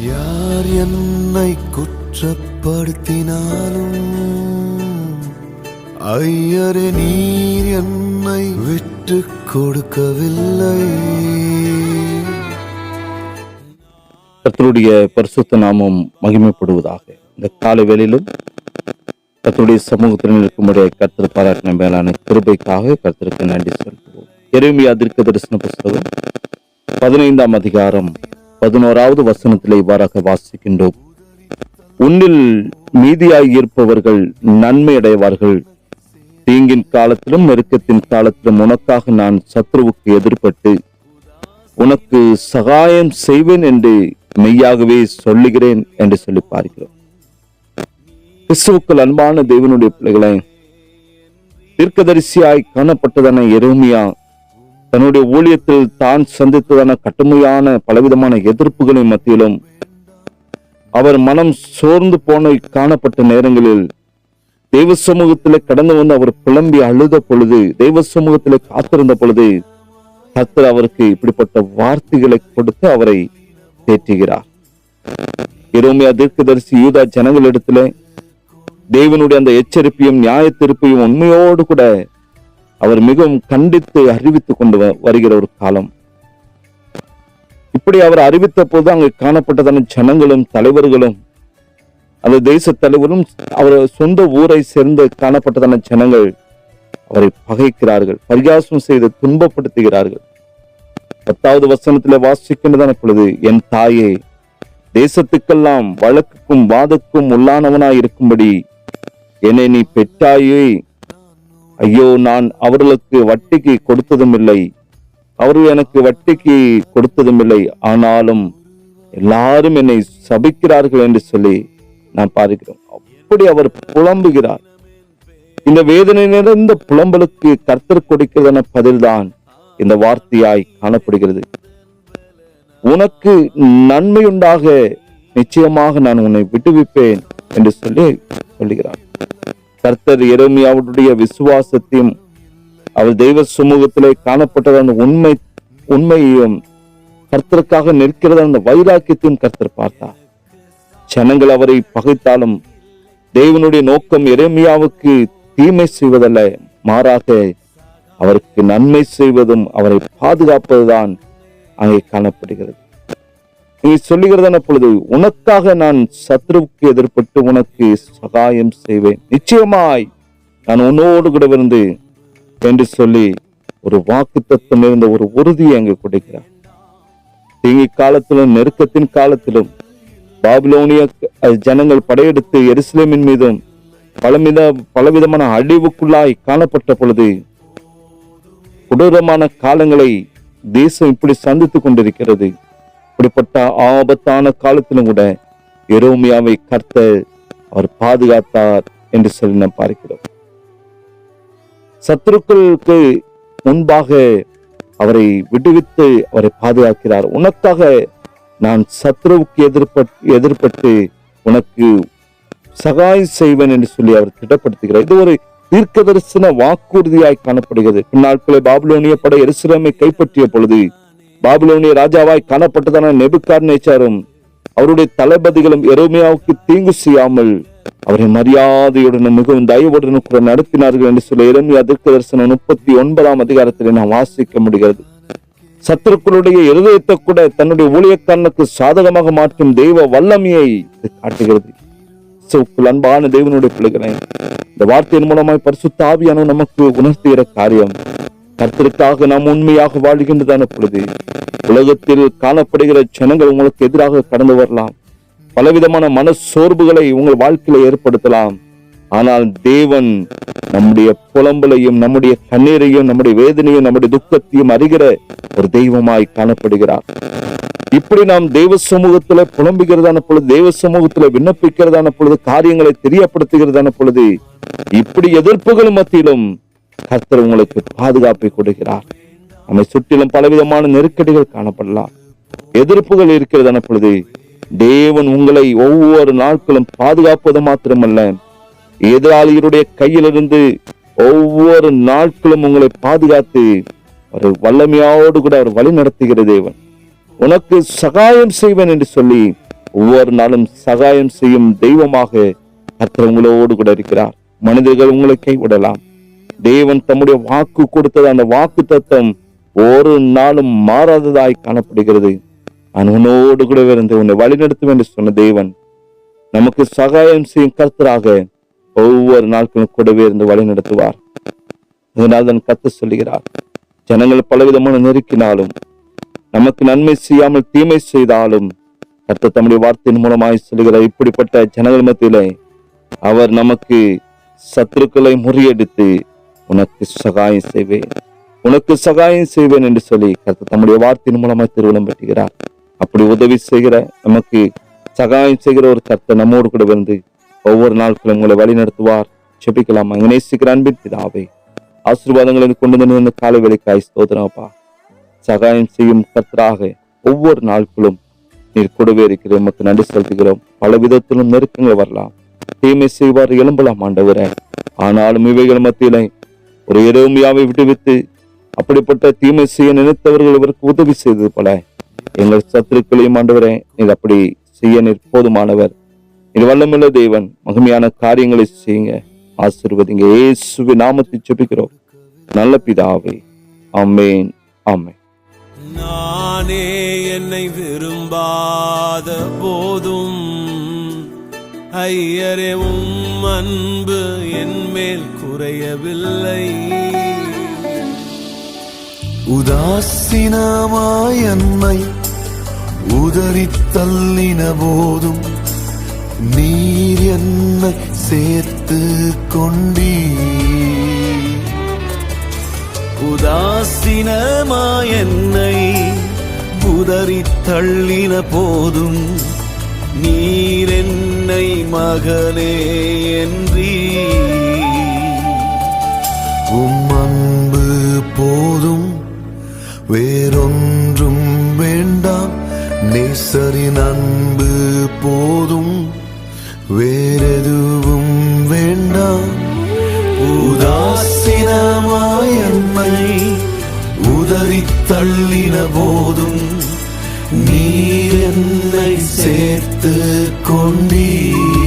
யார் என்னை குற்றப்படுத்தினாலும் ஐயரே நீர் என்னை விட்டு கொடுக்கவில்லை. கர்த்தருடைய பரிசுத்த நாமம் மகிமைப்படுவதாக. இந்த காலை வேளையிலும் கர்த்தருடைய சமூகத்தில் இருக்கும்படிய கர்த்தர் பாராட்டின மேலான கிருபைக்காக கர்த்தருக்கு நன்றி செலுத்துவோம். எரேமியா தீர்க்கதரிசன புஸ்தகம் 15ஆம் அதிகாரம் 11வது வசனத்திலே இவ்வாறாக வாசிக்கின்றோம். உன்னில் மீதியாய் இருப்பவர்கள் நன்மை அடைவார்கள். தீங்கின் காலத்திலும் நெருக்கத்தின் காலத்திலும் உனக்காக நான் சத்ருவுக்கு எதிர்பட்டு உனக்கு சகாயம் செய்வேன் என்று மெய்யாகவே சொல்லுகிறேன் என்று சொல்லி பார்க்கிறோம். கிறிஸ்துவுக்குள் அன்பான தேவனுடைய பிள்ளைகளை, தீர்க்கதரிசியாய் காணப்பட்டதான எரேமியா தன்னுடைய ஊழியத்தில் தான் சந்தித்ததான கடுமையான பலவிதமான எதிர்ப்புகளின் மத்தியிலும் அவர் மனம் சோர்ந்து போன காணப்பட்ட நேரங்களில் தெய்வ சமூகத்திலே கடந்து வந்து அவர் புலம்பி அழுத பொழுது, தெய்வ சமூகத்திலே காத்திருந்த பொழுது கர்த்தர் அவருக்கு இப்படிப்பட்ட வார்த்தைகளை கொடுத்து அவரை தேற்றுகிறார். எரேமியா தீர்க்கதரிசி யூதா ஜனங்களிடத்திலே தேவனுடைய அந்த எச்சரிப்பையும் நியாய தீர்ப்பையும் உண்மையோடு கூட அவர் மிகவும் கண்டித்து அறிவித்துக் கொண்டு வருகிற ஒரு காலம். இப்படி அவர் அறிவித்த போது அங்கு காணப்பட்டதான ஜனங்களும் தலைவர்களும் அந்த தேச தலைவரும் அவர் சொந்த ஊரை சேர்ந்து காணப்பட்டதான ஜனங்கள் அவரை பகைக்கிறார்கள், பரிகாசம் செய்து துன்பப்படுத்துகிறார்கள். 10வது வசனத்திலே வாசிக்கின்றதான பொழுது, என் தாயே, தேசத்துக்கெல்லாம் வழக்குக்கும் வாதக்கும் உள்ளானவனாய் இருக்கும்படி என்னை நீ பெற்றாயே. ஐயோ, நான் அவர்களுக்கு வட்டிக்கு கொடுத்ததும் இல்லை, அவர்கள் எனக்கு வட்டிக்கு கொடுத்ததும் இல்லை, ஆனாலும் எல்லாரும் என்னை சபிக்கிறார்கள் என்று சொல்லி நான் பார்க்கிறோம். அப்படி அவர் புலம்புகிறார். இந்த வேதனை நிறைந்த புலம்பலுக்கு கர்த்தர் கொடுக்கிறதான பதில்தான் இந்த வார்த்தையாய் காணப்படுகிறது. உனக்கு நன்மையுண்டாக நிச்சயமாக நான் உன்னை விட்டுவிப்பேன் என்று சொல்லுகிறார். கர்த்தர் எரேமியாவுடைய விசுவாசத்தையும் அவர் தெய்வ சமூகத்திலே காணப்பட்டதான உண்மையையும் கர்த்தருக்காக நிற்கிறத அந்த வைராக்கியத்தையும் கர்த்தர் பார்த்தார். ஜனங்கள் அவரை பகைத்தாலும் தேவனுடைய நோக்கம் எரேமியாவுக்கு தீமை செய்வதல்ல, மாறாக அவருக்கு நன்மை செய்வதும் அவரை பாதுகாப்பதுதான் அங்கே காணப்படுகிறது. நீ சொல்லுகிறதான பொழுது, உனக்காக நான் சத்ருவுக்கு எதிர்பட்டு உனக்கு சகாயம் செய்வேன், நிச்சயமாய் நான் உன்னோடு கூட இருந்து என்று சொல்லி ஒரு வாக்குத்தத்தம் இருந்த ஒரு உறுதியை அங்கு கொடுக்கிறார். தீங்கி காலத்திலும் நெருக்கத்தின் காலத்திலும் பாபிலோனிய ஜனங்கள் படையெடுத்து எருசலேமின் மீதும் பலவிதமான அழிவுக்குள்ளாய் காணப்பட்ட பொழுது, கொடூரமான காலங்களை தேசம் இப்படி சந்தித்துக் கொண்டிருக்கிறது. இப்படிப்பட்ட ஆபத்தான காலத்திலும் கூட எரேமியாவை கர்த்தர் அவர் பாதுகாத்தார் என்று சொல்லி நாம் பார்க்கிறோம். சத்துருக்களுக்கு முன்பாக அவரை விடுவித்து அவரை பாதுகாக்கிறார். உனக்காக நான் சத்ருவுக்கு எதிர்பட்டு உனக்கு சகாயம் செய்வேன் என்று சொல்லி அவர் திட்டப்படுத்துகிறார். இது ஒரு தீர்க்க தரிசன வாக்குறுதியாய் காணப்படுகிறது. பின்னாட்களே பாபிலோனிய படை எருசலேமை கைப்பற்றிய பொழுது பாபிலோனிய ராஜாவாய் காணப்பட்டதான நேபுகாத்நேச்சாரும் அவருடைய தளபதிகளும் எரேமியாவுக்கு தீங்கு செய்யாமல் அவரை மரியாதையுடன் மிகவும் தயவுடன் கூட நடத்தினார்கள் என்று சொல்லி எரேமியா தீர்க்கதரிசனம் 39ஆம் அதிகாரத்தில் நாம் வாசிக்க முடிகிறது. சத்துருக்களுடைய இருதயத்தை கூட தன்னுடைய ஊழியக்காரனுக்கு சாதகமாக மாற்றும் தெய்வ வல்லமையை காட்டுகிறது. அன்பான தேவனுடைய பிள்ளைகளை, இந்த வார்த்தையின் மூலமாய் பரிசுத்த ஆவியானவர் நமக்கு உணர்த்துகிற காரியம், கர்த்தருக்காக நாம் உண்மையாக வாழ்கின்றதான பொழுது உலகத்தில் காணப்படுகிற ஜனங்கள் உங்களுக்கு எதிராக கடந்து வரலாம், பலவிதமான மன சோர்வுகளை உங்கள் வாழ்க்கையில ஏற்படுத்தலாம். ஆனால் தேவன் நம்முடைய புலம்பலையும் நம்முடைய கண்ணீரையும் நம்முடைய வேதனையும் நம்முடைய துக்கத்தையும் அறிகிற ஒரு தெய்வமாய் காணப்படுகிறார். இப்படி நாம் தெய்வ சமூகத்துல புலம்புகிறதான பொழுது, தெய்வ சமூகத்துல விண்ணப்பிக்கிறதான பொழுது, காரியங்களை தெரியப்படுத்துகிறதான பொழுது, இப்படி எதிர்ப்புகள் மத்தியிலும் கர்த்தர் உங்களுக்கு பாதுகாப்பை கொடுக்கிறார். நம்மை சுற்றிலும் பலவிதமான நெருக்கடிகள் காணப்படலாம், எதிர்ப்புகள் இருக்கிறதான பொழுது தேவன் உங்களை ஒவ்வொரு நாட்களும் பாதுகாப்பது மாத்திரமல்ல, எதிராளிகளுடைய கையிலிருந்து ஒவ்வொரு நாட்களும் உங்களை பாதுகாத்து ஒரு வல்லமையோடு கூட அவர் வழி நடத்துகிற தேவன். உனக்கு சகாயம் செய்வேன் என்று சொல்லி ஒவ்வொரு நாளும் சகாயம் செய்யும் தெய்வமாக கர்த்தர் உங்களோடு கூட இருக்கிறார். மனிதர்கள் உங்களை கைவிடலாம். தேவன் தம்முடைய வாக்கு கொடுத்தது, அந்த வாக்கு தத்தம் ஒரு நாளும் மாறாததாய் காணப்படுகிறது. நான் உன்னோடு கூட இருந்து உன்னை வழிநடத்தும் என்று சொன்ன தேவன் நமக்கு சகாயம் செய்யும் கர்த்தராக ஒவ்வொரு நாட்களும் கூடவே இருந்து வழி நடத்துவார். அதனால் தான் கர்த்தர் சொல்லுகிறார், ஜனங்கள் பலவிதமான நெருக்கினாலும் நமக்கு நன்மை செய்யாமல் தீமை செய்தாலும் கர்த்தர் தம்முடைய வார்த்தையின் மூலமாய் சொல்லுகிறார், இப்படிப்பட்ட ஜனங்கள் மத்தியிலே அவர் நமக்கு சத்துருக்களை முறியடித்து உனக்கு சகாயம் செய்வேன், உனக்கு சகாயம் செய்வேன் என்று சொல்லி கர்த்தர் தம்முடைய வார்த்தையின் மூலமாய் திருவிழம் பெற்றுகிறார். அப்படி உதவி செய்கிற, நமக்கு சகாயம் செய்கிற ஒரு கர்த்தர் நம்மோடு கூட வந்து ஒவ்வொரு நாட்களும் உங்களை வழி நடத்துவார். செபிக்கலாமா? நேசிக்கிற அன்பின் பிதாவே, ஆசீர்வாதங்களை கொண்டு வந்து காலை வேலைக்காய் ஸ்தோத்திரப்பா. சகாயம் செய்யும் கர்த்தராக ஒவ்வொரு நாட்களும் நீர் கூடவே இருக்கிற நமக்கு நன்றி செலுத்துகிறோம். பல விதத்திலும் நெருக்கங்கள் வரலாம், தீமை செய்வார் எழும்பலாம் ஆண்டவரே. ஆனாலும் இவைகள் மத்தியிலே ஒரு எரேமியாவை விட்டுவிட்டு அப்படிப்பட்ட தீமை செய்ய நினைத்தவர்கள் இவருக்கு உதவி செய்தது போல எங்கள் சத்துருக்களையும் ஆண்டவரே நீர் அப்படி செய்ய நீர் போதுமானவர். நீர் வல்லமுள்ள தேவன். மகிமையான காரியங்களை செய்யுங்க, ஆசீர்வதிங்க. இயேசுவின் நாமத்தில் ஜெபிக்கிறோம் நல்ல பிதாவே, ஆமென், ஆமென். நானே என்னை விரும்பாத போதும் ஐயரே உம் அன்பு என் மேல் குறையவில்லை. உதாசீனமாய் என்னை உதறித் தள்ளின போதும் நீர் என்னை சேர்த்து கொண்டீர். உதாசீனமாய் என்னை உதறித் தள்ளின போதும் நீர் என்னை மகனே என்றீர். உம் அன்பு போதும் வேறொன்றும் வேண்டாம், நேசரின் அன்பு போதும் வேறெதுவும் வேண்டாம். உதாசீனமாய் என்னை உதறித் தள்ளின போதும் நீர் என்னை சேர்த்து கொண்டீர்.